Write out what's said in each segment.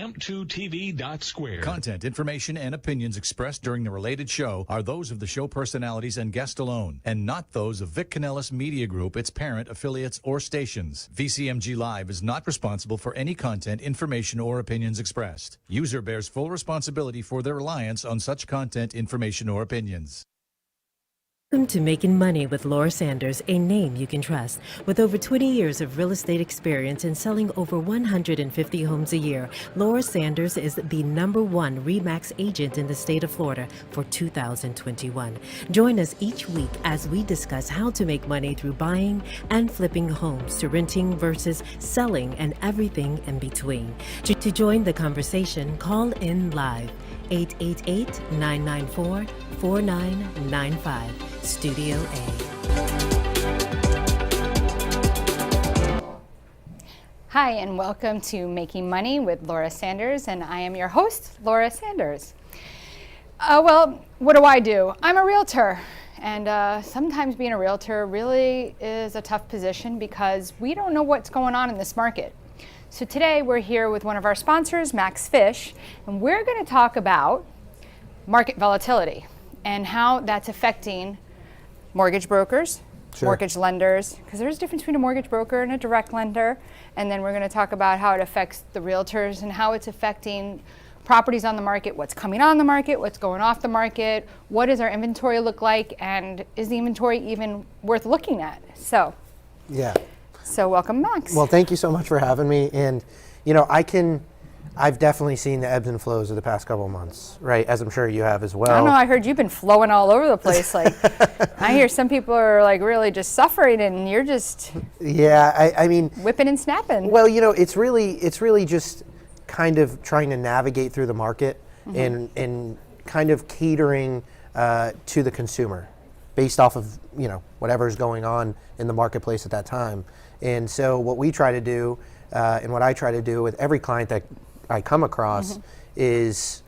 M2TV.square. Content, information, and opinions expressed during the related show are those of the show personalities and guest alone, and not those of Vic Canellis Media Group, its parent, affiliates, or stations. VCMG Live is not responsible for any content, information, or opinions expressed. User bears full responsibility for their reliance on such content, information, or opinions. Welcome to Making Money with Laura Sanders, a name you can trust. With over 20 years of real estate experience and selling over 150 homes a year, Laura Sanders is the #1 Remax agent in the state of Florida for 2021. Join us each week as we discuss how to make money through buying and flipping homes, to renting versus selling, and everything in between. To join the conversation, call in live. 888-994-4995, Studio A. Hi, and welcome to Making Money with Laura Sanders, and I am your host, Laura Sanders. Well, what do? I'm a realtor, and sometimes being a realtor really is a tough position because we don't know what's going on in this market. So today we're here with one of our sponsors, Max Fisch, and we're going to talk about market volatility and how that's affecting mortgage brokers, mortgage lenders, because there's a difference between a mortgage broker and a direct lender. And then we're going to talk about how it affects the realtors and how it's affecting properties on the market, what's coming on the market, what's going off the market, what does our inventory look like, and is the inventory even worth looking at? So welcome, Max. Well, thank you so much for having me. And, you know, I've definitely seen the ebbs and flows of the past couple of months, right? As I'm sure you have as well. I don't know, I heard you've been flowing all over the place. Like, I hear some people are like really just suffering and you're just I mean, whipping and snapping. Well, you know, it's really just kind of trying to navigate through the market and kind of catering to the consumer based off of, you know, whatever's going on in the marketplace at that time. And so what we try to do, and what I try to do with every client that I come across is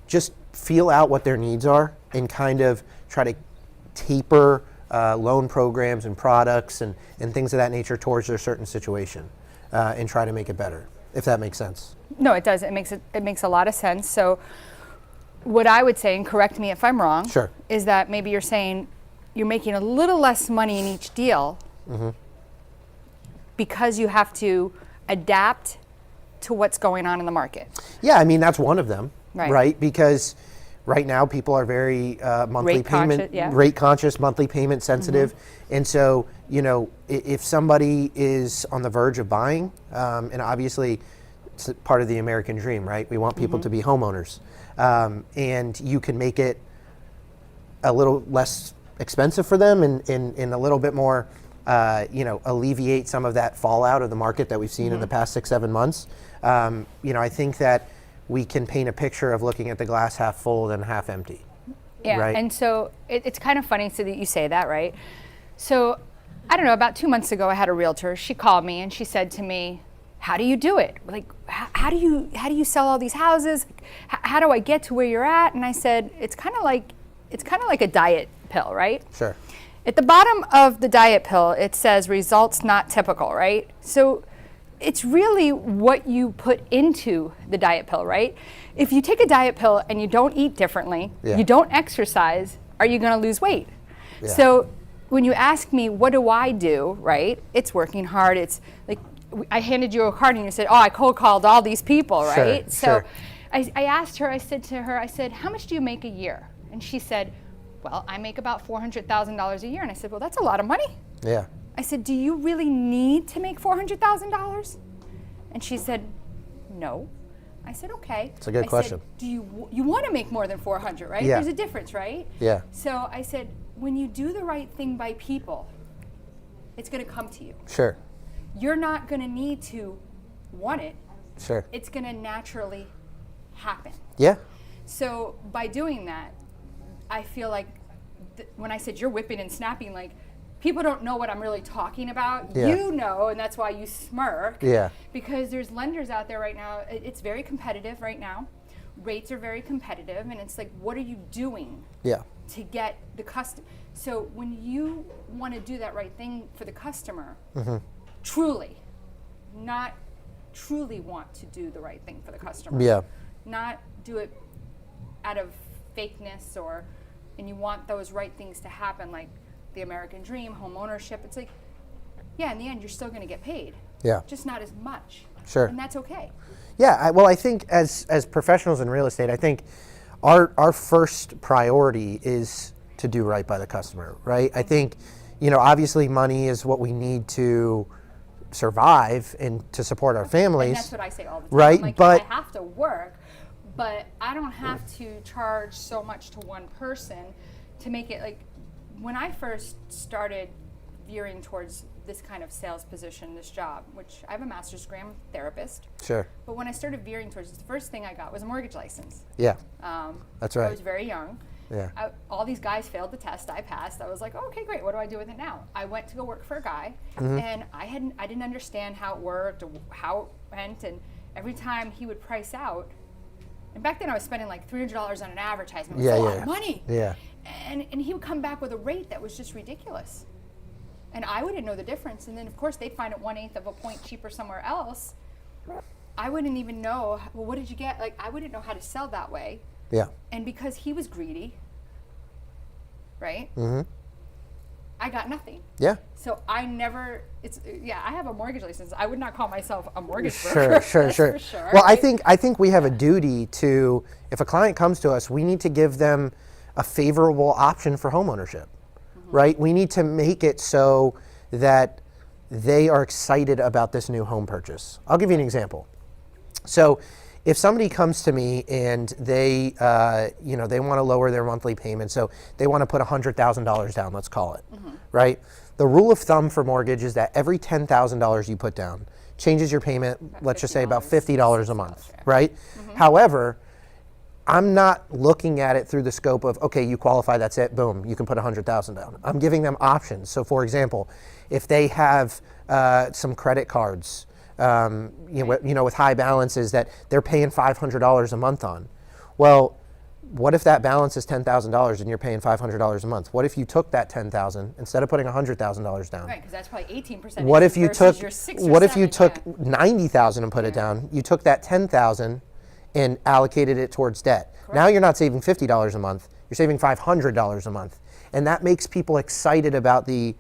just feel out what their needs are and kind of try to taper loan programs and products and things of that nature towards their certain situation and try to make it better, if that makes sense. No, it does. It makes a lot of sense. So what I would say, and correct me if I'm wrong, is that maybe you're saying you're making a little less money in each deal because you have to adapt to what's going on in the market. Yeah, I mean, that's one of them, right? Because right now people are very monthly rate conscious, monthly payment sensitive. And so, you know, if somebody is on the verge of buying, and obviously it's part of the American dream, right? We want people to be homeowners. And you can make it a little less expensive for them and a little bit more, you know, alleviate some of that fallout of the market that we've seen in the past 6-7 months. You know, I think that we can paint a picture of looking at the glass half full than half empty. Yeah, right? And so it's kind of funny so that you say that, right? So I don't know, about 2 months ago I had a realtor. She called me and she said to me, how do you do it? Like, how do you sell all these houses? How do I get to where you're at? And I said, it's kind of like a diet pill, right? Sure. At the bottom of the diet pill, it says results not typical, right? So it's really what you put into the diet pill, right? If you take a diet pill and you don't eat differently, you don't exercise, are you going to lose weight? So when you ask me, what do I do, right? It's working hard. It's like, I handed you a card and you said, oh, I cold called all these people, right? So I asked her, I said, how much do you make a year? And she said, well, I make about $400,000 a year. And I said, well, that's a lot of money. Yeah. I said, do you really need to make $400,000? And she said, no. I said, okay. It's a good question. Said, do you want to make more than 400, right? Yeah. There's a difference, right? Yeah. So I said, when you do the right thing by people, it's going to come to you. Sure. You're not going to need to want it. Sure. It's going to naturally happen. Yeah. So by doing that, I feel like when I said you're whipping and snapping, like, people don't know what I'm really talking about. Yeah. You know, and that's why you smirk. Yeah. Because there's lenders out there right now. It's very competitive right now. Rates are very competitive, and it's like, what are you doing to get the customer? So when you want to do that right thing for the customer, truly, not truly want to do the right thing for the customer. Yeah. Not do it out of fakeness and you want those right things to happen, like the American dream, home ownership. It's like, yeah, in the end, you're still going to get paid. Yeah. Just not as much. Sure. And that's okay. Yeah, well, I think as professionals in real estate, I think our first priority is to do right by the customer, right? I think, obviously money is what we need to survive and to support our families. And that's what I say all the time. Right, I'm like, but I have to work, but I don't have to charge so much to one person to make it like, when I first started veering towards this kind of sales position, this job, which I have a master's degree, I'm a therapist. Sure. But when I started veering towards it, the first thing I got was a mortgage license. Yeah, that's right. I was very young. Yeah. All these guys failed the test. I passed. I was like, oh, okay, great. What do I do with it now? I went to go work for a guy, and I didn't understand how it worked, or how it went, and every time he would price out, and back then I was spending like $300 on an advertisement. It was a lot of money. Yeah. And he would come back with a rate that was just ridiculous. And I wouldn't know the difference. And then, of course, they'd find it 1/8 of a point cheaper somewhere else. I wouldn't even know, well, what did you get? Like, I wouldn't know how to sell that way. Yeah. And because he was greedy, right? Mm-hmm. I got nothing. Yeah. So I have a mortgage license. I would not call myself a mortgage broker. Sure. For sure. Well, right? I think we have a duty to, if a client comes to us, we need to give them a favorable option for homeownership, right? We need to make it so that they are excited about this new home purchase. I'll give you an example. So if somebody comes to me and they want to lower their monthly payment, so they want to put $100,000 down, let's call it, right? The rule of thumb for mortgage is that every $10,000 you put down changes your payment, let's just say about $50 a month, right? However, I'm not looking at it through the scope of, okay, you qualify, that's it, boom, you can put $100,000 down. I'm giving them options. So for example, if they have some credit cards, with high balances that they're paying $500 a month on. Well, what if that balance is $10,000 and you're paying $500 a month? What if you took that $10,000 instead of putting $100,000 down? Right, because that's probably 18%. What if you took $90,000 and put it down? You took that $10,000 and allocated it towards debt. Correct. Now you're not saving $50 a month. You're saving $500 a month, and that makes people excited about the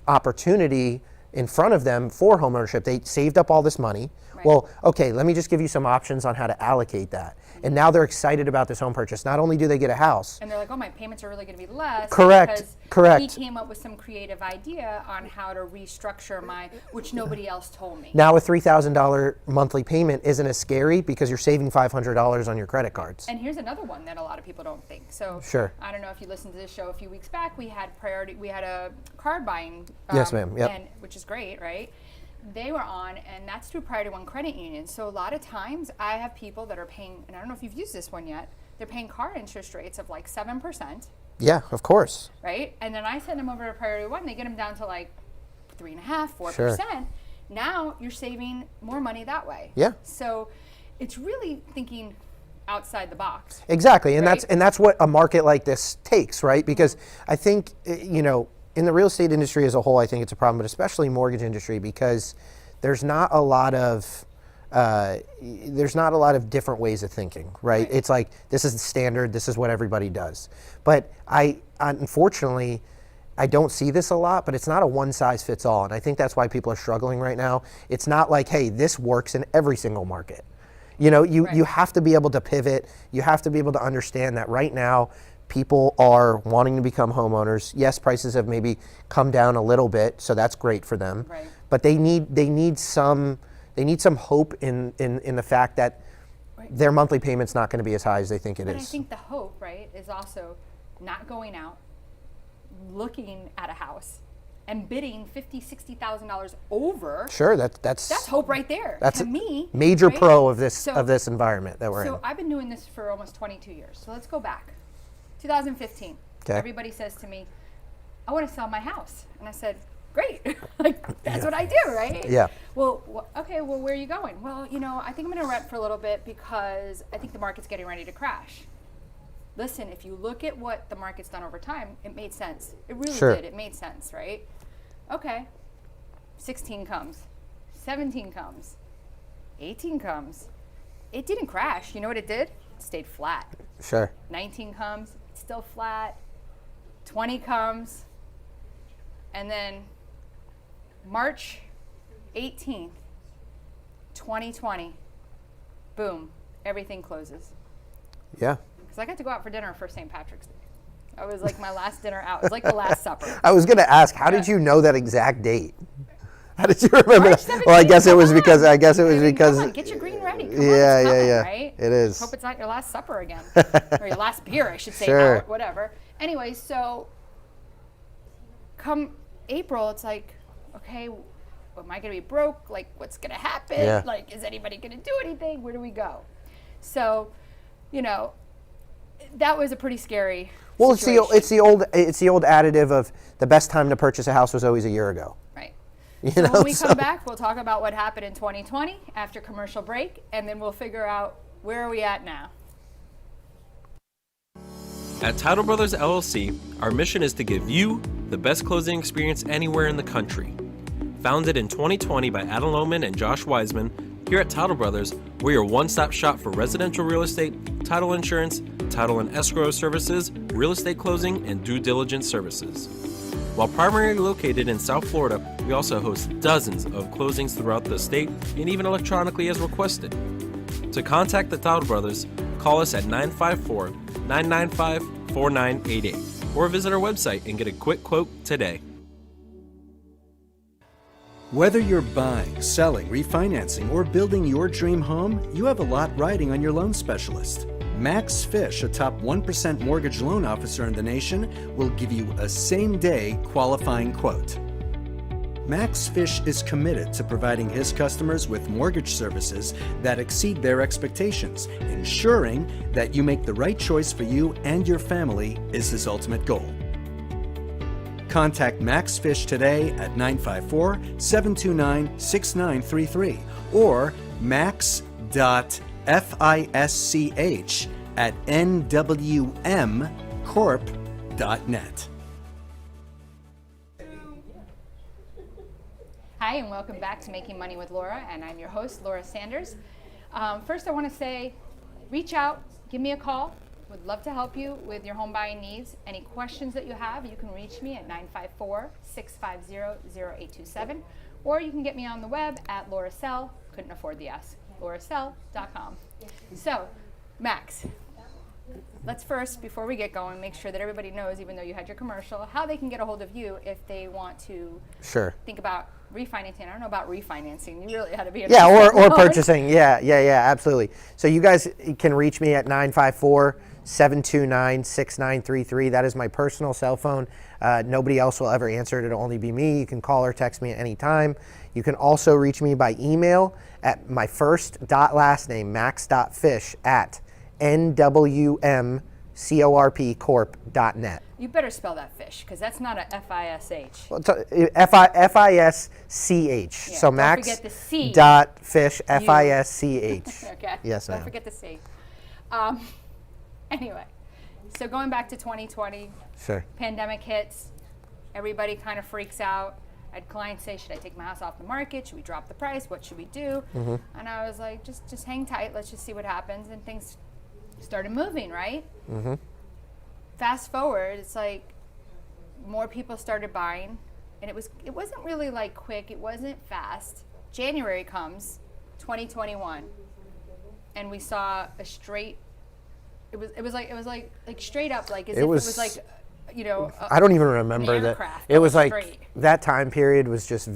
opportunity in front of them for homeownership. They saved up all this money. Right. Well, okay, let me just give you some options on how to allocate that. And now they're excited about this home purchase. Not only do they get a house. And they're like, oh, my payments are really going to be less. Correct. He came up with some creative idea on how to restructure which nobody else told me. Now a $3,000 monthly payment isn't as scary because you're saving $500 on your credit cards. And here's another one that a lot of people don't think. So sure. I don't know if you listened to this show a few weeks back. We had a card buying. Yes, ma'am. Yep. Which is great, right? They were on, and that's through Priority One Credit Union. So a lot of times I have people that are paying, and I don't know if you've used this one yet, they're paying car interest rates of like 7%. Yeah, of course. Right? And then I send them over to Priority One, they get them down to like 3.5%, 4%. Sure. Now you're saving more money that way. Yeah. So it's really thinking outside the box. Exactly, and right? that's what a market like this takes, right? Because I think, in the real estate industry as a whole, I think it's a problem, but especially mortgage industry, because there's not a lot of different ways of thinking, right? It's like, this is the standard, this is what everybody does. But unfortunately, I don't see this a lot, but it's not a one size fits all. And I think that's why people are struggling right now. It's not like, hey, this works in every single market. You have to be able to pivot. You have to be able to understand that right now, people are wanting to become homeowners. Yes, prices have maybe come down a little bit, so that's great for them. Right. But they need some hope in the fact that their monthly payment's not going to be as high as they think it is. I think the hope, right, is also not going out, looking at a house, and bidding $50,000, $60,000 over. Sure, that's hope right there. That's to me, major right? pro of this environment that we're in. So I've been doing this for almost 22 years. So let's go back. 2015. Okay. Everybody says to me, I want to sell my house. And I said, great. That's what I do, right? Yeah. Well, okay, well, where are you going? Well, I think I'm going to rent for a little bit because I think the market's getting ready to crash. Listen, if you look at what the market's done over time, it made sense. It really did. It made sense, right? Okay. 16 comes. 17 comes. 18 comes. It didn't crash. You know what it did? It stayed flat. Sure. 19 comes, it's still flat. 20 comes. And then March 18th, 2020, boom, everything closes. Yeah. Because I got to go out for dinner for St. Patrick's Day. It was like my last dinner out. It was like the Last Supper. I was going to ask, how did you know that exact date? How did you remember March that? Well, I guess it was because come on, get your green ready. Come on, it's coming, right? It is. Hope it's not your last supper again. Or your last beer, I should say, Sure. out, whatever. Anyway, so come April, it's like, okay, am I going to be broke? Like, what's going to happen? Yeah. Like, is anybody going to do anything? Where do we go? So, you know, that was a pretty scary situation. it's the old additive of the best time to purchase a house was always a year ago. Right. So when we come back, we'll talk about what happened in 2020 after commercial break, and then we'll figure out where are we at now. At Title Brothers LLC, our mission is to give you the best closing experience anywhere in the country. Founded in 2020 by Adam Lohman and Josh Wiseman, here at Title Brothers, we're your one-stop shop for residential real estate, title insurance, title and escrow services, real estate closing, and due diligence services. While primarily located in South Florida, we also host dozens of closings throughout the state and even electronically as requested. To contact the Title Brothers, call us at 954-995-4988 or visit our website and get a quick quote today. Whether you're buying, selling, refinancing, or building your dream home, you have a lot riding on your loan specialist. Max Fisch, a top 1% mortgage loan officer in the nation, will give you a same-day qualifying quote. Max Fisch is committed to providing his customers with mortgage services that exceed their expectations. Ensuring that you make the right choice for you and your family is his ultimate goal. Contact Max Fisch today at 954-729-6933 or max.fisch@nwmcorp.net. Hi, and welcome back to Making Money with Laura, and I'm your host, Laura Sanders. First, I want to say, reach out, give me a call. Would love to help you with your home buying needs. Any questions that you have, you can reach me at 954-650-0827, or you can get me on the web at lauraess, couldn't afford the S, lauraess.com. So, Max, let's first, before we get going, make sure that everybody knows, even though you had your commercial, how they can get a hold of you if they want to think about refinancing. I don't know about refinancing. You really had to be or purchasing. Yeah, absolutely. So you guys can reach me at 954-729-6933. That is my personal cell phone. Nobody else will ever answer it. It'll only be me. You can call or text me at any time. You can also reach me by email at my first dot last name, max.fisch @nwmcorpcorp.net. You better spell that fish, because that's not a F-I-S-H. Well, F-I-S-C-H. So Max forget the C. dot Fisch, F-I-S-C-H. Okay. Yes, ma'am. Don't forget the C. Anyway, so going back to 2020, Sure. pandemic hits, everybody kind of freaks out. I had clients say, should I take my house off the market? Should we drop the price? What should we do? Mm-hmm. And I was like, just hang tight. Let's just see what happens. And things started moving, right? Mm-hmm. Fast forward, it's like more people started buying, and it wasn't really like quick. It wasn't fast. January comes, 2021, and we saw a straight. It was like straight up, like as if it was like, you know. I don't even remember that. It was like straight. that time period was just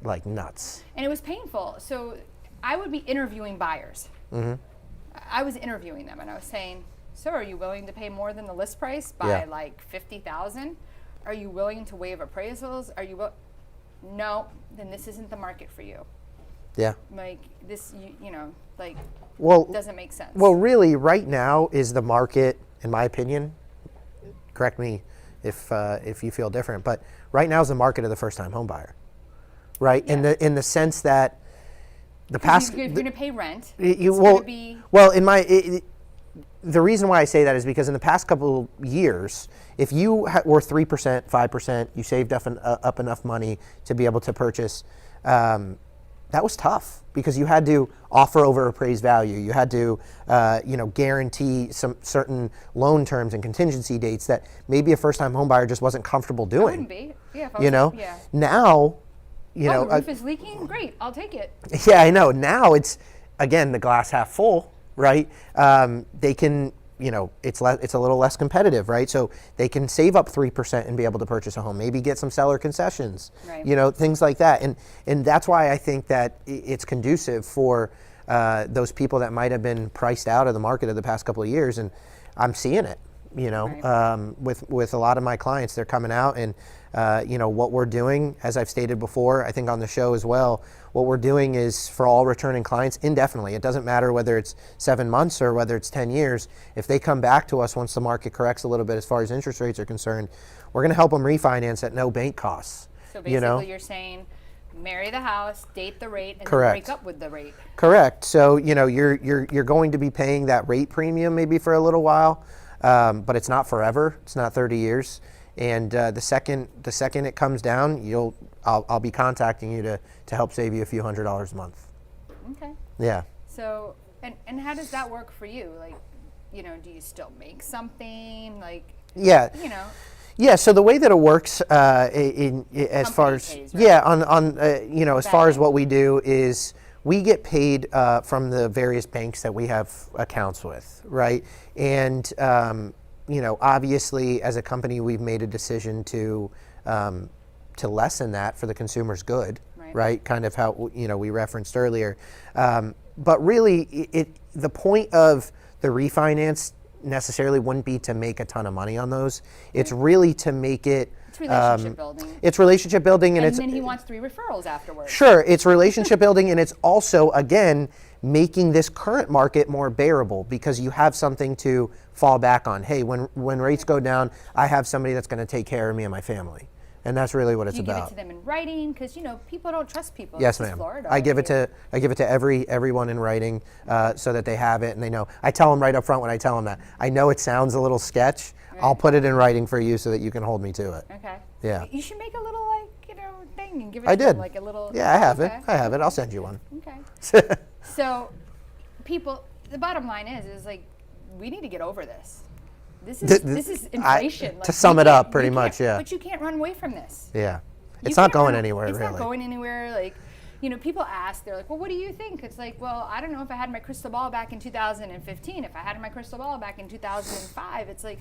like nuts. And it was painful. So I would be interviewing buyers. Mm-hmm. I was interviewing them, and I was saying, so are you willing to pay more than the list price by like $50,000? Are you willing to waive appraisals? Are you no, then this isn't the market for you. Yeah. Like this, you know, like doesn't make sense. Well, really, right now is the market, in my opinion. Correct me if you feel different, but right now is the market of the first-time home buyer, right? Yeah. In the sense that the past, if you're going to pay rent, the reason why I say that is because in the past couple years, if you were 3%, 5%, you saved up enough money to be able to purchase, that was tough because you had to offer over appraised value. You had to, guarantee some certain loan terms and contingency dates that maybe a first-time home buyer just wasn't comfortable doing. I wouldn't be. Yeah. If I was, yeah. Now, the roof is leaking. Great, I'll take it. Yeah, I know. Now it's, again, the glass half full, right? They can, it's a little less competitive, right? So they can save up 3% and be able to purchase a home, maybe get some seller concessions, right. Things like that. And that's why I think that it's conducive for those people that might have been priced out of the market of the past couple of years. And I'm seeing it, right. with a lot of my clients. They're coming out and, what we're doing, as I've stated before, I think on the show as well, what we're doing is for all returning clients indefinitely. It doesn't matter whether it's 7 months or whether it's 10 years. If they come back to us once the market corrects a little bit as far as interest rates are concerned, we're going to help them refinance at no bank costs. So basically you're saying marry the house, date the rate, and Correct. then break up with the rate. Correct. So, you're going to be paying that rate premium maybe for a little while, but it's not forever. It's not 30 years. And the second it comes down, I'll be contacting you to help save you a few $100s a month. Okay. Yeah. So and how does that work for you? Like, do you still make something? Like, yeah. Yeah. So the way that it works, as far as pays, right? as far as what we do is we get paid from the various banks that we have accounts with, right? And obviously, as a company, we've made a decision to lessen that for the consumer's good, right? Kind of how we referenced earlier. But really, the point of the refinance necessarily wouldn't be to make a ton of money on those. It's really to make it. It's relationship building. It's relationship building, and then he wants 3 referrals afterwards. Sure, it's relationship building, and it's also, again, making this current market more bearable because you have something to fall back on. Hey, when rates go down, I have somebody that's going to take care of me and my family. And that's really what it's about. Do you give it to them in writing? Because people don't trust people. Yes, ma'am. Florida, I give it to everyone in writing so that they have it and they know. I tell them right up front when I tell them that. I know it sounds a little sketch. Right. I'll put it in writing for you so that you can hold me to it. Okay. Yeah. You should make a little thing and give it to them, like a little. Yeah, I have it. I have it. I'll send you one. Okay. So, the bottom line is like, we need to get over this. This is inflation. To sum it up, pretty much, yeah. But you can't run away from this. Yeah. It's not going anywhere, really. It's not going anywhere. Like, people ask, they're like, well, what do you think? It's like, well, I don't know if I had my crystal ball back in 2015. If I had my crystal ball back in 2005, it's like,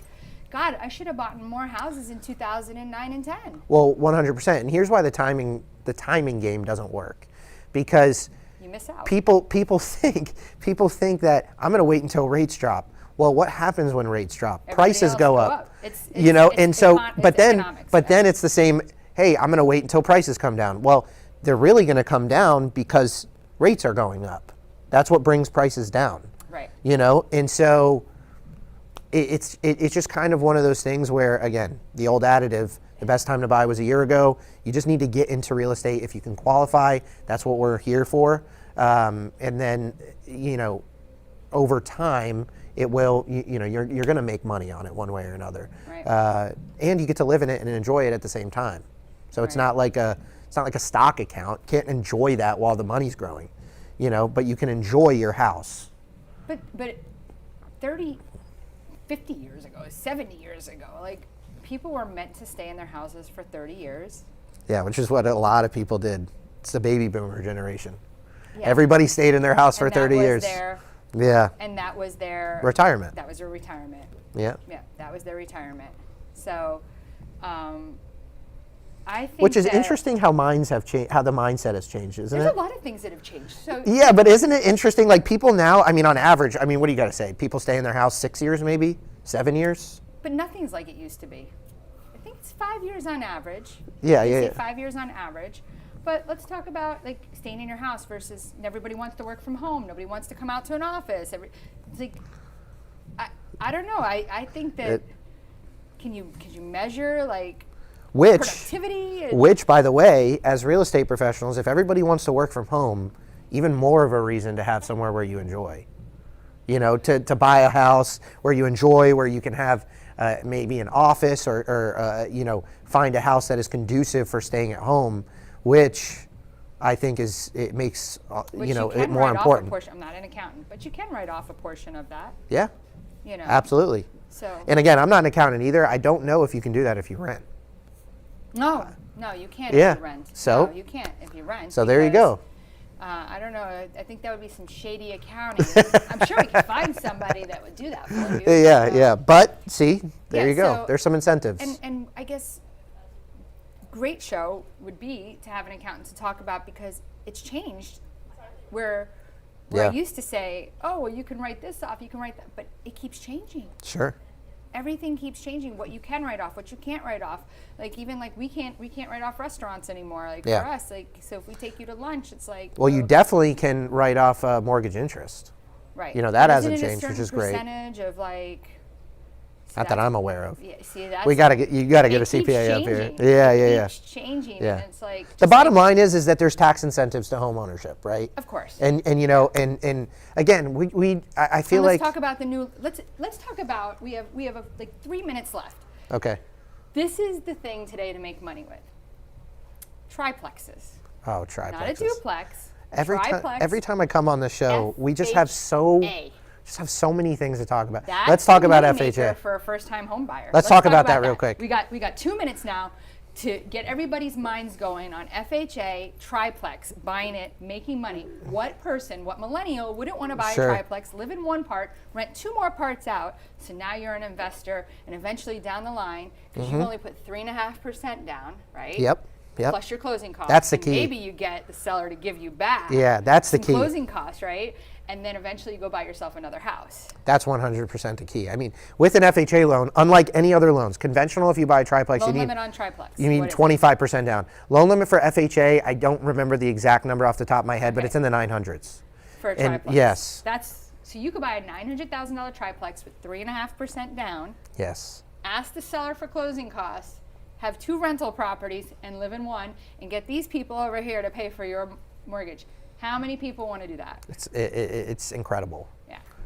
God, I should have bought more houses in 2009 and 10. Well, 100%. And here's why the timing game doesn't work. Because you miss out. People think that I'm going to wait until rates drop. Well, what happens when rates drop? Everybody Prices go up. But then it's the same, hey, I'm going to wait until prices come down. Well, they're really going to come down because rates are going up. That's what brings prices down. Right. And so it's just kind of one of those things where, again, the old additive, the best time to buy was a year ago. You just need to get into real estate if you can qualify. That's what we're here for. And then, over time, it will, you're going to make money on it one way or another. Right. And you get to live in it and enjoy it at the same time. So it's not like a stock account. You can't enjoy that while the money's growing, but you can enjoy your house. But 30, 50 years ago, 70 years ago, like, people were meant to stay in their houses for 30 years. Yeah, which is what a lot of people did. It's the baby boomer generation. Yeah. Everybody stayed in their house for 30 years. Yeah. And that was their retirement. That was their retirement. Yeah. Yeah, that was their retirement. So, I think which is interesting how minds have changed, how the mindset has changed, isn't it? There's a lot of things that have changed. So yeah, but isn't it interesting? Like, people now, on average, what do you got to say? People stay in their house 6 years, maybe 7 years. But nothing's like it used to be. I think it's 5 years on average. Yeah. 5 years on average. But let's talk about, like, staying in your house versus everybody wants to work from home. Nobody wants to come out to an office. It's like, I don't know. I think that can you measure, like, productivity? Which, by the way, as real estate professionals, if everybody wants to work from home, even more of a reason to have somewhere where you enjoy. To buy a house where you enjoy, where you can have maybe an office or find a house that is conducive for staying at home, which I think it makes Which it can more write important. Off a portion. I'm not an accountant, but you can write off a portion of that. Yeah, You know. absolutely. So. And again, I'm not an accountant either. I don't know if you can do that if you rent. No, you can't Yeah. if you rent. So? No, you can't if you rent. So there you go. I don't know. I think that would be some shady accounting. I'm sure we could find somebody that would do that for you. Yeah. But see, there Yeah, you go. so- There's some incentives. And I guess great show would be to have an accountant to talk about, because it's changed. Where I used to say, oh, well, you can write this off, you can write that, but it keeps changing. Sure. Everything keeps changing. What you can write off, what you can't write off. Like even like we can't write off restaurants anymore. Like for us, like so if we take you to lunch, it's like. Well, you definitely can write off morttage interest. Right. That But hasn't isn't it changed, a which is certain great. percentage of like. Not that I'm aware of. Yeah, see that's. You got to get a it keeps CPA up here. changing. Yeah. It keeps changing, Yeah. and it's like. The just bottom like- line is that there's tax incentives to home ownership, right? Of course. And again, I feel let's like. talk about the new. Let's talk about. We have like 3 minutes left. Okay. This is the thing today to make money with. Triplexes. Oh, triplexes. Not a duplex. Every time I come on the show, we just have so many things to talk about. That's Let's talk the about moneymaker FHA. for a first-time home buyer. Let's talk about that real quick. We got 2 minutes now to get everybody's minds going on FHA, triplex, buying it, making money. What millennial wouldn't want to buy a triplex, live in one part, rent 2 more parts out, so now you're an investor, and eventually down the line, because you only put 3.5% down, right? Yep. Plus your closing costs. That's the and key. Maybe you get the seller to give you back. Yeah, that's the some key. Closing costs, right? And then eventually you go buy yourself another house. That's 100% the key. I mean, with an FHA loan, unlike any other loans, conventional, if you buy a triplex, Loan limit on triplex. you need 25% down. Loan limit for FHA, I don't remember the exact number off the top of my head, but it's in the 900s. For a triplex. Yes. So you could buy a $900,000 triplex with 3.5% down. Yes. Ask the seller for closing costs. Have 2 rental properties and live in one, and get these people over here to pay for your mortgage. How many people want to do that? It's incredible.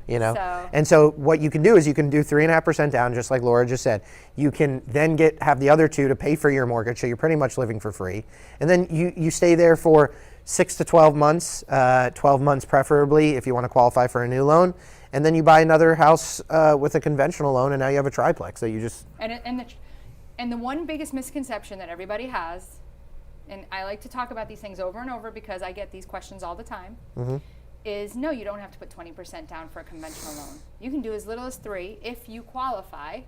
Yeah. And so what you can do is you can do 3.5% down, just like Laura just said. You can then have the other 2 to pay for your mortgage, so you're pretty much living for free. And then you stay there for 6 to 12 months, 12 months preferably if you want to qualify for a new loan. And then you buy another house with a conventional loan, and now you have a triplex that you just. And the one biggest misconception that everybody has, and I like to talk about these things over and over because I get these questions all the time, is no, you don't have to put 20% down for a conventional loan. You can do as little as 3 if you qualify.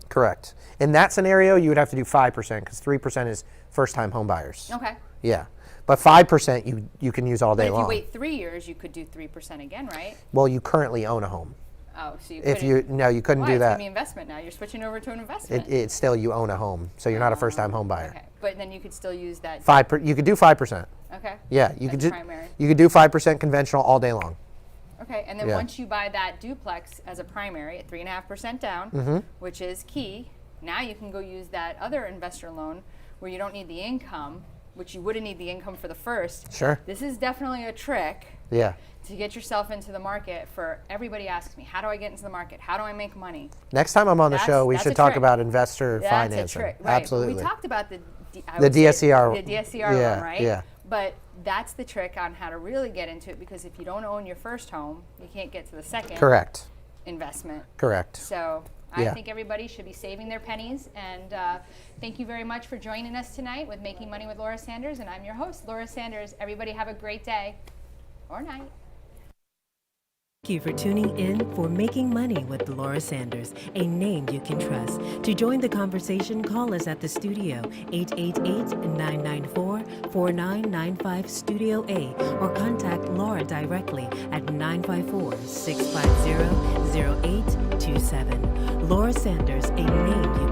Correct. In that scenario, you would have to do 5% because 3% is first-time home buyers. Okay. Yeah. But 5% you can use all day long. But if you wait 3 years, you could do 3% again, right? Well, you currently own a home. Oh, so you you couldn't do that. It's gonna be investment now. You're switching over to an investment. It's still you own a home, so you're not a first-time home buyer. Okay, but then you could still use that. You could do 5%. Okay. Yeah, you could primary. You could do 5% conventional all day long. Okay, and then once you buy that duplex as a primary at 3.5% down, which is key, now you can go use that other investor loan where you don't need the income, which you wouldn't need the income for the first. Sure. This is definitely a trick. Yeah. To get yourself into the market. For everybody asks me, how do I get into the market? How do I make money? Next time I'm on the show, we should talk trick. about investor That's financing. a trick. Right. Absolutely. We talked about the DSCR. The DSCR loan, right? Yeah. But that's the trick on how to really get into it, because if you don't own your first home, you can't get to the second. Correct. Investment. Correct. So I think everybody should be saving their pennies. And thank you very much for joining us tonight with Making Money with Laura Sanders. And I'm your host, Laura Sanders. Everybody have a great day or night. Thank you for tuning in for Making Money with Laura Sanders, a name you can trust. To join the conversation, call us at the studio, 888-994-4995 Studio A, or contact Laura directly at 954-650-0827. Laura Sanders, a name you can